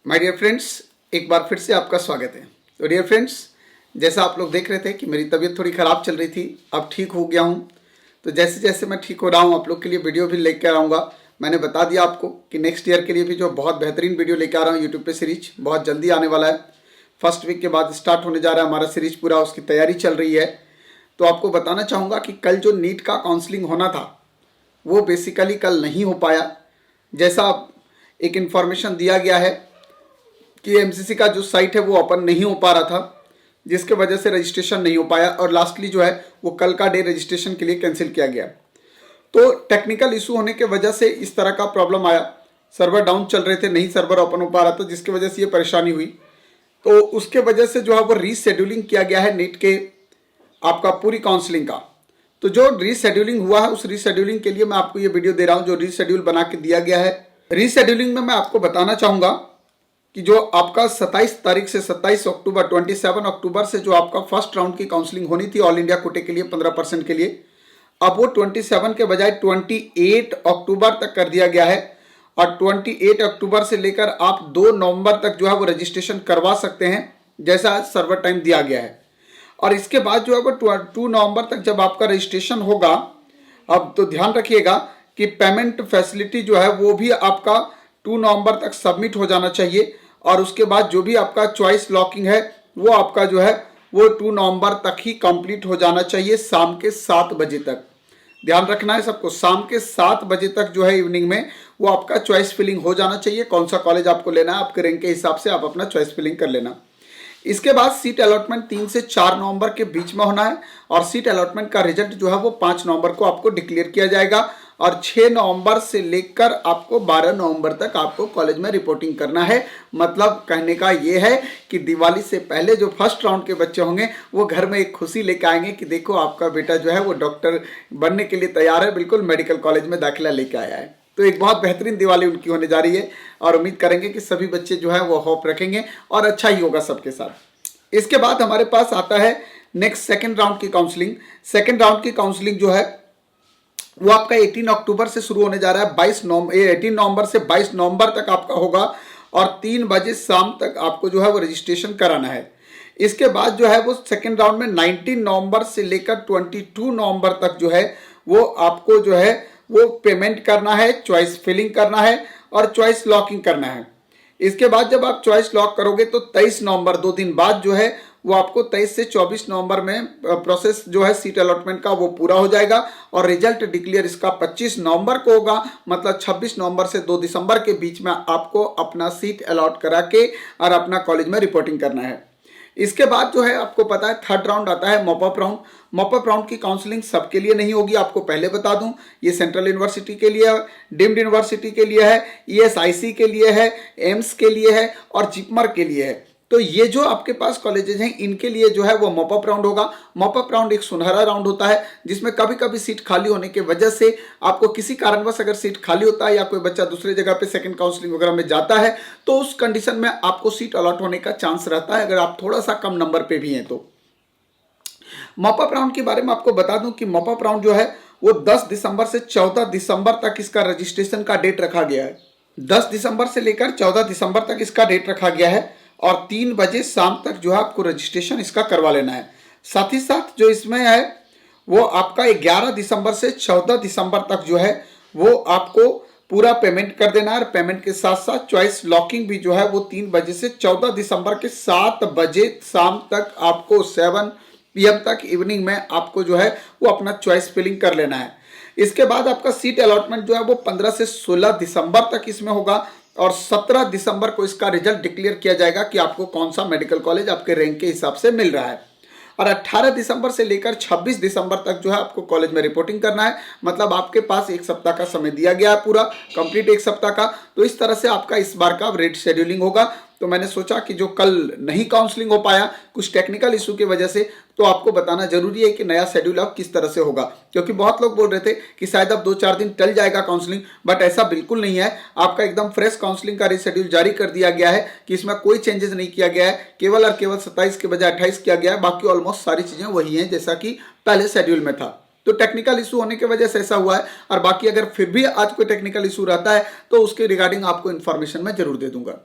My dear friends, एक बार फिर से आपका स्वागत है। तो डियर फ्रेंड्स, जैसा आप लोग देख रहे थे कि मेरी तबीयत थोड़ी ख़राब चल रही थी, अब ठीक हो गया हूँ। तो जैसे जैसे मैं ठीक हो रहा हूँ आप लोग के लिए वीडियो भी लेकर आऊँगा। मैंने बता दिया आपको कि नेक्स्ट ईयर के लिए भी जो बहुत बेहतरीन वीडियो लेकर आ रहा हूँ यूट्यूब पे सीरीज बहुत जल्दी आने वाला है। फर्स्ट वीक के बाद स्टार्ट होने जा रहा है हमारा सीरीज पूरा, उसकी तैयारी चल रही है। तो आपको बताना चाहूँगा कि कल जो नीट का काउंसलिंग होना था वो बेसिकली कल नहीं हो पाया। जैसा एक इन्फॉर्मेशन दिया गया है कि एमसीसी का जो साइट है वो ओपन नहीं हो पा रहा था, जिसके वजह से रजिस्ट्रेशन नहीं हो पाया और लास्टली जो है वो कल का डे रजिस्ट्रेशन के लिए कैंसिल किया गया। तो टेक्निकल इशू होने के वजह से इस तरह का प्रॉब्लम आया। सर्वर डाउन चल रहे थे, नहीं सर्वर ओपन हो पा रहा था, जिसकी वजह से ये परेशानी हुई। तो उसके वजह से जो है वो रीशेड्यूलिंग किया गया है नीट के आपका पूरी काउंसलिंग का। तो जो रीशेड्यूलिंग हुआ है उस रीशेड्यूलिंग के लिए मैं आपको ये वीडियो दे रहा हूँ, जो रीशेड्यूल बना के दिया गया है। रीशेड्यूलिंग में मैं आपको बताना चाहूँगा कि जो आपका 27 तारीख से 27 अक्टूबर 27 अक्टूबर से जो आपका फर्स्ट राउंड की काउंसलिंग होनी थी ऑल इंडिया कोटे के लिए 15% के लिए, अब वो 27 के बजाय 28 अक्टूबर तक कर दिया गया है। और 28 अक्टूबर से लेकर आप 2 नवंबर तक जो है वो रजिस्ट्रेशन करवा सकते हैं, जैसा आज सर्वर टाइम दिया गया है। और इसके बाद जो है वो 2 नवंबर तक जब आपका रजिस्ट्रेशन होगा, अब तो ध्यान रखिएगा कि पेमेंट फैसिलिटी जो है वो भी आपका 2 नवंबर तक सबमिट हो जाना चाहिए। और उसके बाद जो भी आपका चॉइस लॉकिंग है वो आपका जो है वो 2 नवंबर तक ही कंप्लीट हो जाना चाहिए, शाम के 7 बजे तक। ध्यान रखना है सबको, शाम के 7 बजे तक जो है इवनिंग में वो आपका चॉइस फिलिंग हो जाना चाहिए। कौन सा कॉलेज आपको लेना है आपके रैंक के हिसाब से आप अपना चॉइस फिलिंग कर लेना। इसके बाद सीट अलॉटमेंट 3 से 4 नवंबर के बीच में होना है और सीट अलॉटमेंट का रिजल्ट जो है वो 5 नवंबर को आपको डिक्लेयर किया जाएगा। और 6 नवंबर से लेकर आपको 12 नवंबर तक आपको कॉलेज में रिपोर्टिंग करना है। मतलब कहने का ये है कि दिवाली से पहले जो फर्स्ट राउंड के बच्चे होंगे वो घर में एक खुशी लेकर आएंगे कि देखो आपका बेटा जो है वो डॉक्टर बनने के लिए तैयार है, बिल्कुल मेडिकल कॉलेज में दाखिला लेकर आया है। तो एक बहुत बेहतरीन दिवाली उनकी होने जा रही है और उम्मीद करेंगे कि सभी बच्चे जो है वो होप रखेंगे और अच्छा ही होगा सबके साथ। इसके बाद हमारे पास आता है नेक्स्ट सेकेंड राउंड की काउंसलिंग। सेकेंड राउंड की काउंसलिंग जो है वो आपका 18 अक्टूबर से शुरू होने जा रहा है। 18 नवंबर से 22 नवंबर तक आपका होगा और 3 बजे शाम तक आपको जो है वो रजिस्ट्रेशन कराना है। इसके बाद जो है वो सेकेंड राउंड में 19 नवंबर से लेकर 22 नवंबर तक जो है वो आपको जो है वो पेमेंट करना है, चॉइस फिलिंग करना है और चॉइस लॉकिंग करना है। इसके बाद जब आप चॉइस लॉक करोगे तो 23 नवंबर 2 दिन बाद जो है वो आपको 23 से 24 नवंबर में प्रोसेस जो है सीट अलॉटमेंट का वो पूरा हो जाएगा और रिजल्ट डिक्लेयर इसका 25 नवंबर को होगा। मतलब 26 नवंबर से 2 दिसंबर के बीच में आपको अपना सीट अलॉट करा के और अपना कॉलेज में रिपोर्टिंग करना है। इसके बाद जो है आपको पता है थर्ड राउंड आता है मॉपअप राउंड। मॉपअप राउंड की काउंसलिंग सबके लिए नहीं होगी, आपको पहले बता दूं। ये सेंट्रल यूनिवर्सिटी के लिए है, डीम्ड यूनिवर्सिटी के लिए है, ईएसआईसी के लिए है, एम्स के लिए है और जिपमर के लिए है। तो ये जो आपके पास कॉलेजेस हैं इनके लिए जो है वो मॉपअप राउंड होगा। मॉपअप राउंड एक सुनहरा राउंड होता है जिसमें कभी कभी सीट खाली होने की वजह से आपको किसी कारणवश अगर सीट खाली होता है या कोई बच्चा दूसरे जगह पे सेकंड काउंसलिंग वगैरह में जाता है तो उस कंडीशन में आपको सीट अलॉट होने का चांस रहता है, अगर आप थोड़ा सा कम नंबर पे भी हैं तो। मॉपअप राउंड के बारे में आपको बता दूं कि मॉपअप राउंड जो है वो 10 दिसंबर से 14 दिसंबर तक इसका रजिस्ट्रेशन का डेट रखा गया है। 10 दिसंबर से लेकर 14 दिसंबर तक इसका डेट रखा गया है और 3 बजे शाम तक जो है आपको रजिस्ट्रेशन इसका करवा लेना है। साथ ही साथ जो इसमें है वो आपका 11 दिसंबर से 14 दिसंबर तक जो है वो आपको पूरा पेमेंट कर देना है। और पेमेंट के साथ साथ चॉइस लॉकिंग भी जो है वो 3 बजे से 14 दिसंबर के 7 बजे शाम तक आपको 7 PM तक इवनिंग में आपको जो है वो अपना चॉइस फिलिंग कर लेना है। इसके बाद आपका सीट अलॉटमेंट जो है वो 15 से 16 दिसंबर तक इसमें होगा और 17 दिसंबर को इसका रिजल्ट डिक्लेयर किया जाएगा कि आपको कौन सा मेडिकल कॉलेज आपके रैंक के हिसाब से मिल रहा है। और 18 दिसंबर से लेकर 26 दिसंबर तक जो है आपको कॉलेज में रिपोर्टिंग करना है। मतलब आपके पास 1 सप्ताह का समय दिया गया है, पूरा कंप्लीट 1 सप्ताह का। तो इस तरह से आपका इस बार का रेट शेड्यूलिंग होगा। तो मैंने सोचा कि जो कल नहीं काउंसलिंग हो पाया कुछ टेक्निकल इशू की वजह से, तो आपको बताना जरूरी है कि नया शेड्यूल अब किस तरह से होगा। क्योंकि बहुत लोग बोल रहे थे कि शायद अब 2-4 दिन टल जाएगा काउंसलिंग, बट ऐसा बिल्कुल नहीं है। आपका एकदम फ्रेश काउंसलिंग का रीशेड्यूल जारी कर दिया गया है कि इसमें कोई चेंजेस नहीं किया गया है, केवल और केवल 27 के बजाय 28 किया गया है। बाकी ऑलमोस्ट सारी चीजें वही हैं जैसा कि पहले शेड्यूल में था। तो टेक्निकल इशू होने की वजह से ऐसा हुआ है। और बाकी अगर फिर भी आज कोई टेक्निकल इशू रहता है तो उसके रिगार्डिंग आपको इन्फॉर्मेशन मैं जरूर दे दूंगा।